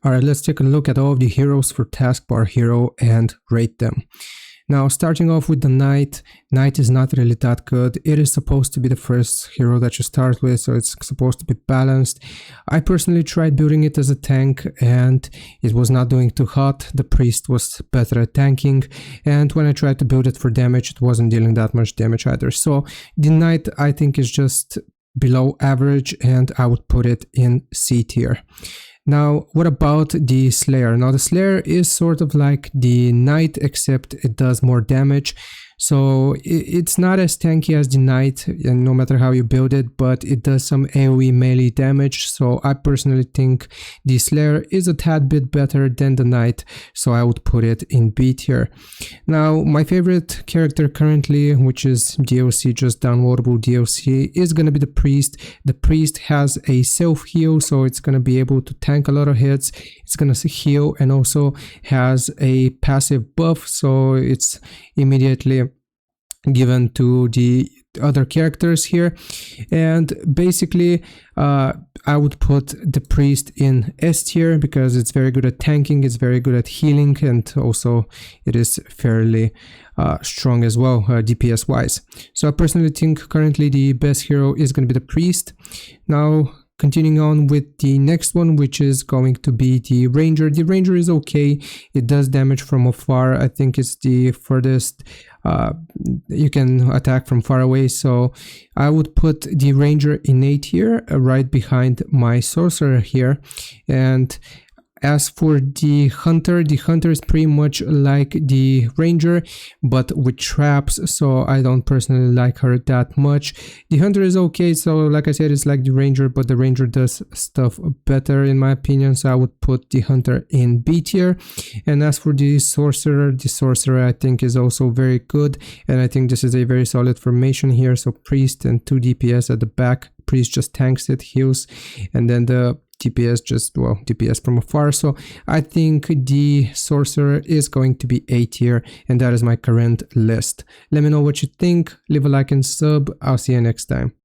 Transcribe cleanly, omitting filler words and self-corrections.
Alright, let's take a look at all of the heroes for taskbar hero and rate them. Now, starting off with the Knight. Knight is not really that good. It is supposed to be the first hero that you start with, so it's supposed to be balanced. I personally tried building it as a tank and it was not doing too hot. The Priest was better at tanking, and when I tried to build it for damage, it wasn't dealing that much damage either. So the Knight, I think, is just below average, and I would put it in C tier. Now, what about the Slayer? Now, the Slayer is sort of like the Knight, except it does more damage. So it's not as tanky as the Knight, and no matter how you build it, but it does some AoE melee damage. So I personally think the Slayer is a tad bit better than the Knight, so I would put it in B tier. Now, my favorite character currently, which is DLC, just downloadable DLC, is gonna be the Priest. The Priest has a self-heal, so it's gonna be able to tank a lot of hits. It's gonna heal and also has a passive buff, so it's immediately given to the other characters here. And basically I would put the Priest in S tier because it's very good at tanking, it's very good at healing, and also it is fairly strong as well, DPS wise. So I personally think currently the best hero is going to be the Priest. Now, continuing on with the next one, which is going to be the Ranger. The Ranger is okay. It does damage from afar. I think it's the furthest you can attack from far away. So I would put the Ranger in A tier, right behind my Sorcerer here. And as for the Hunter is pretty much like the Ranger, but with traps, so I don't personally like her that much. The Hunter is okay, so like I said, it's like the Ranger, but the Ranger does stuff better in my opinion, so I would put the Hunter in B tier. And as for the Sorcerer I think is also very good, and I think this is a very solid formation here. So Priest and 2 DPS at the back. Priest just tanks it, heals, and then the DPS just, well, DPS from afar. So I think the Sorcerer is going to be A tier, and that is my current list. Let me know what you think, leave a like and sub. I'll see you next time.